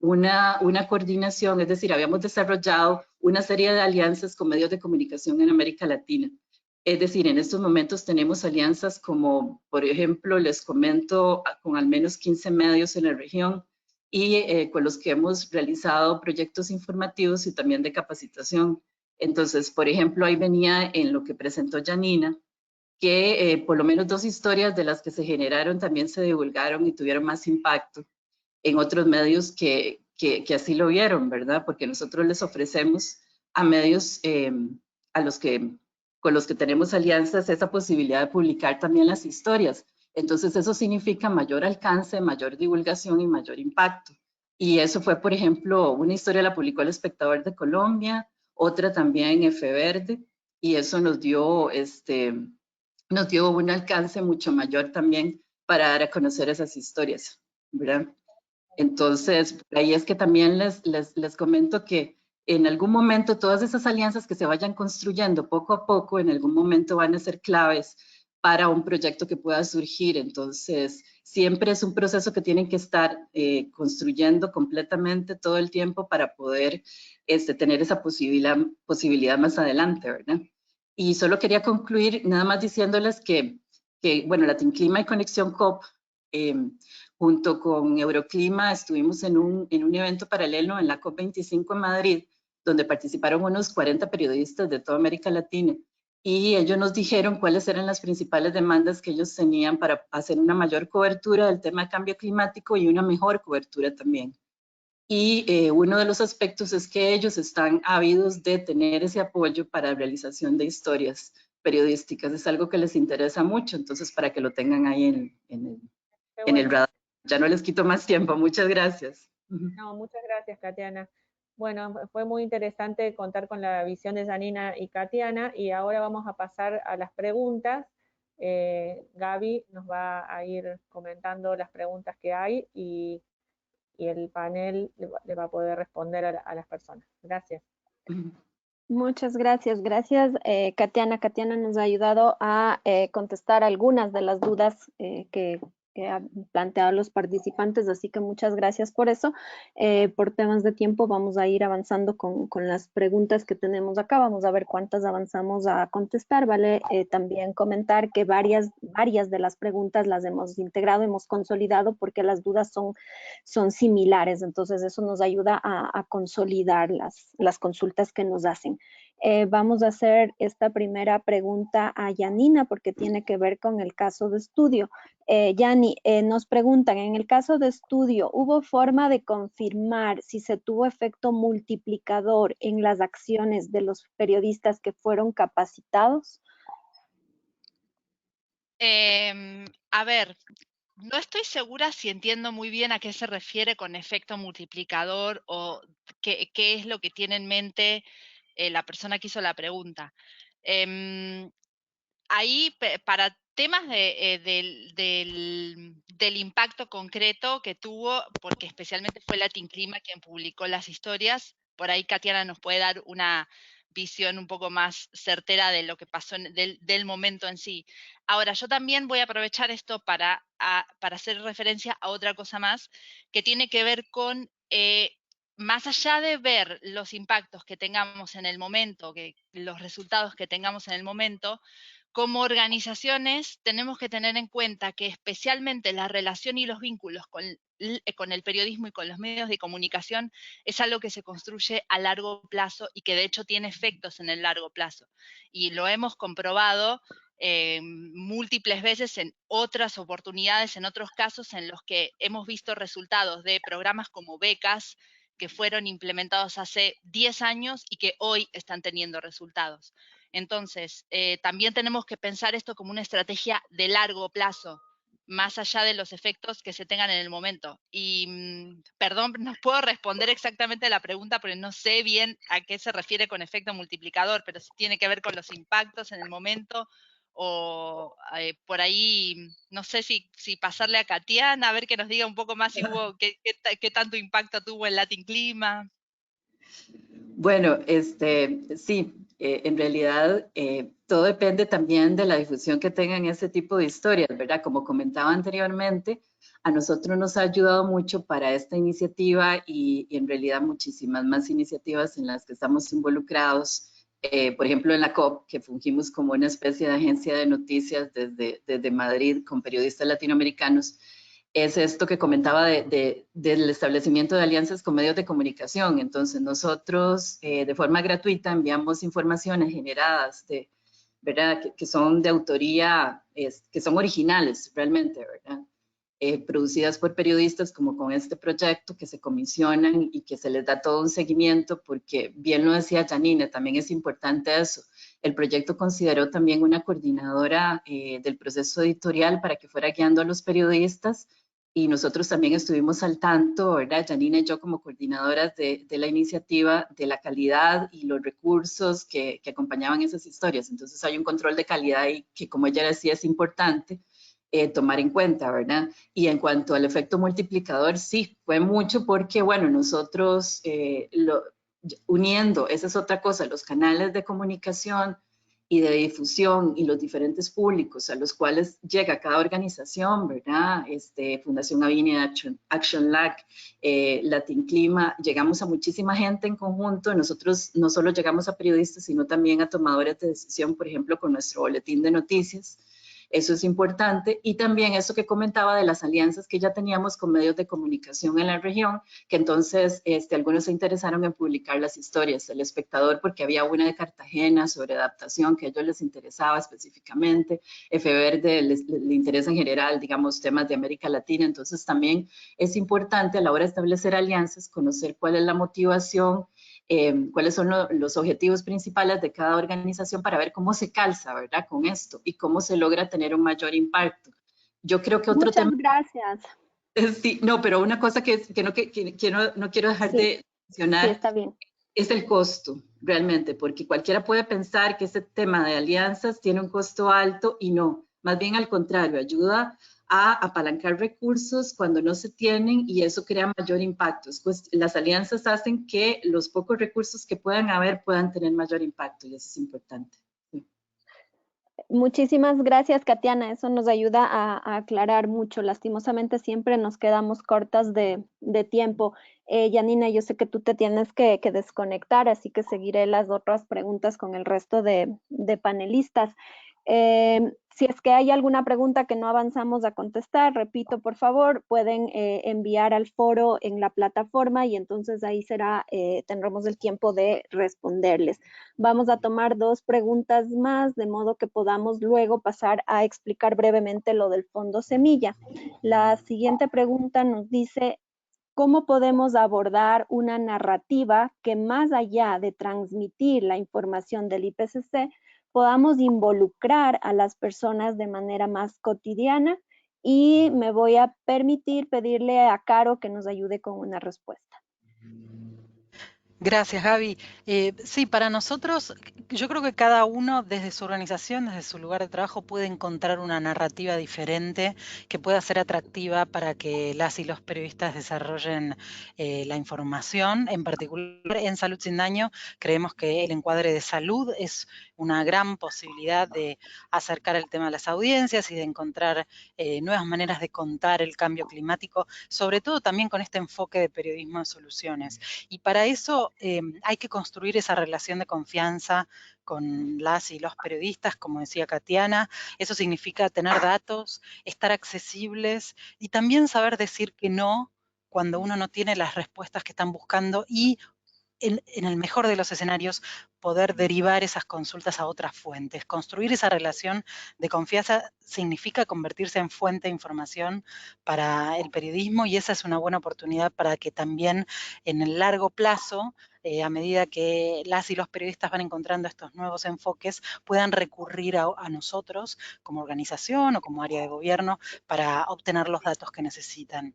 una coordinación, es decir, habíamos desarrollado una serie de alianzas con medios de comunicación en América Latina. Es decir, en estos momentos tenemos alianzas como, por ejemplo, les comento, con al menos 15 medios en la región y con los que hemos realizado proyectos informativos y también de capacitación. Entonces, por ejemplo, ahí venía en lo que presentó Janina, que por lo menos 2 historias de las que se generaron también se divulgaron y tuvieron más impacto en otros medios que así lo vieron, ¿verdad? Porque nosotros les ofrecemos a medios a los que, con los que tenemos alianzas esa posibilidad de publicar también las historias. Entonces eso significa mayor alcance, mayor divulgación y mayor impacto. Y eso fue, por ejemplo, una historia la publicó El Espectador de Colombia, otra también en F Verde, y eso nos dio un alcance mucho mayor también para dar a conocer esas historias, ¿verdad? Entonces, ahí es que también les comento que en algún momento todas esas alianzas que se vayan construyendo poco a poco, en algún momento van a ser claves para un proyecto que pueda surgir. Entonces, siempre es un proceso que tienen que estar construyendo completamente todo el tiempo para poder tener esa posibilidad más adelante, ¿verdad? Y solo quería concluir nada más diciéndoles que bueno, Latin Clima y Conexión COP, junto con Euroclima, estuvimos en un evento paralelo en la COP25 en Madrid, donde participaron unos 40 periodistas de toda América Latina. Y ellos nos dijeron cuáles eran las principales demandas que ellos tenían para hacer una mayor cobertura del tema de cambio climático y una mejor cobertura también. Y uno de los aspectos es que ellos están ávidos de tener ese apoyo para la realización de historias periodísticas. Es algo que les interesa mucho, entonces para que lo tengan ahí en el radar. Ya no les quito más tiempo. Muchas gracias. No, muchas gracias, Katiana. Bueno, fue muy interesante contar con la visión de Janina y Katiana, y ahora vamos a pasar a las preguntas. Gaby nos va a ir comentando las preguntas que hay y el panel le va a poder responder a las personas. Gracias. Muchas gracias. Gracias, Katiana. Katiana nos ha ayudado a contestar algunas de las dudas que han planteado los participantes, así que muchas gracias por eso. Por temas de tiempo vamos a ir avanzando con las preguntas que tenemos acá. Vamos a ver cuántas avanzamos a contestar. Vale también comentar que varias de las preguntas las hemos integrado, hemos consolidado porque las dudas son similares, entonces eso nos ayuda a consolidar las consultas que nos hacen. Vamos a hacer esta primera pregunta a Janina porque tiene que ver con el caso de estudio. Yani, nos preguntan, en el caso de estudio, ¿hubo forma de confirmar si se tuvo efecto multiplicador en las acciones de los periodistas que fueron capacitados? A ver, no estoy segura si entiendo muy bien a qué se refiere con efecto multiplicador o qué es lo que tiene en mente la persona que hizo la pregunta. Ahí, para temas del impacto concreto que tuvo, porque especialmente fue Latin Clima quien publicó las historias, por ahí Katiana nos puede dar una visión un poco más certera de lo que pasó del momento en sí. Ahora, yo también voy a aprovechar esto para hacer referencia a otra cosa más, que tiene que ver con más allá de ver los impactos que tengamos en el momento, los resultados que tengamos en el momento, como organizaciones tenemos que tener en cuenta que especialmente la relación y los vínculos con el periodismo y con los medios de comunicación es algo que se construye a largo plazo y que de hecho tiene efectos en el largo plazo. Y lo hemos comprobado múltiples veces en otras oportunidades, en otros casos en los que hemos visto resultados de programas como becas que fueron implementados hace 10 años y que hoy están teniendo resultados. Entonces, también tenemos que pensar esto como una estrategia de largo plazo, más allá de los efectos que se tengan en el momento. Y, perdón, no puedo responder exactamente a la pregunta porque no sé bien a qué se refiere con efecto multiplicador, pero si tiene que ver con los impactos en el momento o por ahí, no sé si pasarle a Katiana, a ver que nos diga un poco más si hubo, qué tanto impacto tuvo el Latin Clima. Bueno, sí, en realidad todo depende también de la difusión que tengan ese tipo de historias, ¿verdad? Como comentaba anteriormente, a nosotros nos ha ayudado mucho para esta iniciativa y en realidad muchísimas más iniciativas en las que estamos involucrados. Por ejemplo, en la COP, que fungimos como una especie de agencia de noticias desde Madrid con periodistas latinoamericanos, es esto que comentaba del establecimiento de alianzas con medios de comunicación. Entonces, nosotros de forma gratuita enviamos informaciones generadas ¿verdad? Que son de autoría, que son originales realmente, ¿verdad? Producidas por periodistas como con este proyecto que se comisionan y que se les da todo un seguimiento porque bien lo decía Janine, también es importante eso. El proyecto consideró también una coordinadora del proceso editorial para que fuera guiando a los periodistas y nosotros también estuvimos al tanto, ¿verdad? Janine y yo como coordinadoras de la iniciativa, de la calidad y los recursos que acompañaban esas historias. Entonces hay un control de calidad y que, como ella decía, es importante tomar en cuenta, ¿verdad? Y en cuanto al efecto multiplicador, sí, fue mucho porque, bueno, nosotros uniendo, esa es otra cosa, los canales de comunicación y de difusión y los diferentes públicos a los cuales llega cada organización, ¿verdad? Fundación Avenida, Action Lag, Latin Clima, llegamos a muchísima gente en conjunto. Nosotros no solo llegamos a periodistas, sino también a tomadores de decisión, por ejemplo, con nuestro boletín de noticias. Eso es importante. Y también eso que comentaba de las alianzas que ya teníamos con medios de comunicación en la región, que entonces algunos se interesaron en publicar las historias del Espectador, porque había una de Cartagena sobre adaptación que a ellos les interesaba específicamente. F Verde le interesa en general, digamos, temas de América Latina. Entonces también es importante a la hora de establecer alianzas, conocer cuál es la motivación, cuáles son los objetivos principales de cada organización para ver cómo se calza, ¿verdad? Con esto y cómo se logra tener un mayor impacto. Yo creo que otro tema... Muchas gracias. Sí, no, pero una cosa que no quiero dejar de mencionar, sí, está bien, es el costo, realmente, porque cualquiera puede pensar que este tema de alianzas tiene un costo alto y no, más bien al contrario, ayuda a apalancar recursos cuando no se tienen y eso crea mayor impacto. Pues, las alianzas hacen que los pocos recursos que puedan haber puedan tener mayor impacto y eso es importante. Sí. Muchísimas gracias, Katiana. Eso nos ayuda a aclarar mucho. Lastimosamente siempre nos quedamos cortas de tiempo. Janina, yo sé que tú te tienes que desconectar, así que seguiré las otras preguntas con el resto de panelistas. Si es que hay alguna pregunta que no avanzamos a contestar, repito, por favor, pueden enviar al foro en la plataforma y entonces ahí tendremos el tiempo de responderles. Vamos a tomar 2 preguntas más, de modo que podamos luego pasar a explicar brevemente lo del Fondo Semilla. La siguiente pregunta nos dice, ¿cómo podemos abordar una narrativa que más allá de transmitir la información del IPCC, podamos involucrar a las personas de manera más cotidiana? Y me voy a permitir pedirle a Caro que nos ayude con una respuesta. Gracias, Gaby. Sí, para nosotros, yo creo que cada uno desde su organización, desde su lugar de trabajo, puede encontrar una narrativa diferente que pueda ser atractiva para que las y los periodistas desarrollen la información. En particular, en Salud Sin Daño, creemos que el encuadre de salud es una gran posibilidad de acercar el tema a las audiencias y de encontrar nuevas maneras de contar el cambio climático, sobre todo también con este enfoque de periodismo de soluciones. Y para eso hay que construir esa relación de confianza con las y los periodistas, como decía Katiana. Eso significa tener datos, estar accesibles y también saber decir que no cuando uno no tiene las respuestas que están buscando y en el mejor de los escenarios, poder derivar esas consultas a otras fuentes. Construir esa relación de confianza significa convertirse en fuente de información para el periodismo y esa es una buena oportunidad para que también en el largo plazo, a medida que las y los periodistas van encontrando estos nuevos enfoques, puedan recurrir a nosotros como organización o como área de gobierno para obtener los datos que necesitan.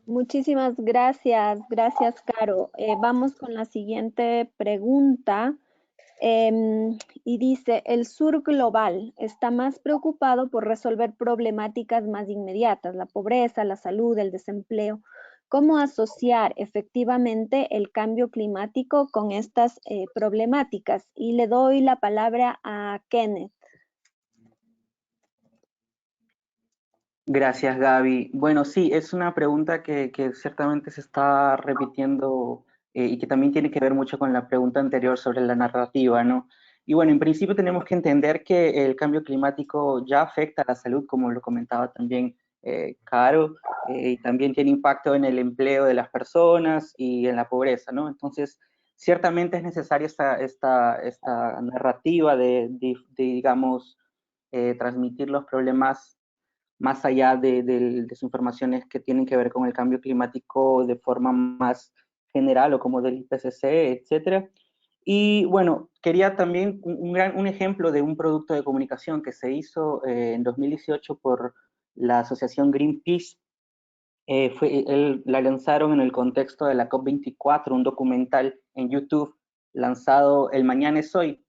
Muchísimas gracias, Caro. Vamos con la siguiente pregunta. Y dice, el sur global está más preocupado por resolver problemáticas más inmediatas, la pobreza, la salud, el desempleo. ¿Cómo asociar efectivamente el cambio climático con estas problemáticas? Y le doy la palabra a Kenneth. Gracias, Gaby. Bueno, sí, es una pregunta que ciertamente se está repitiendo y que también tiene que ver mucho con la pregunta anterior sobre la narrativa, ¿no? Y bueno, en principio tenemos que entender que el cambio climático ya afecta a la salud, como lo comentaba también Caro, y también tiene impacto en el empleo de las personas y en la pobreza, ¿no? Entonces, ciertamente es necesaria esta narrativa digamos, transmitir los problemas más allá de desinformaciones que tienen que ver con el cambio climático de forma más general o como del IPCC, etcétera. Y bueno, quería también un ejemplo de un producto de comunicación que se hizo en 2018 por la asociación Greenpeace. La lanzaron en el contexto de la COP24, un documental en YouTube lanzado El Mañana es Hoy,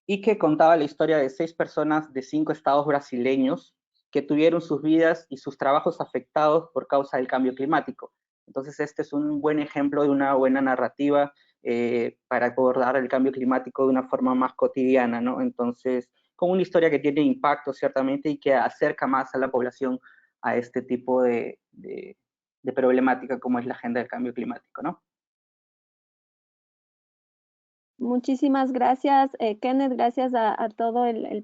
y que contaba la historia de 6 personas de 5 estados brasileños que tuvieron sus vidas y sus trabajos afectados por causa del cambio climático. Entonces este es un buen ejemplo de una buena narrativa para abordar el cambio climático de una forma más cotidiana, ¿no? Entonces, con una historia que tiene impacto ciertamente y que acerca más a la población a este tipo de problemática como es la agenda del cambio climático, ¿no? Muchísimas gracias, Kenneth, gracias a todo el panel.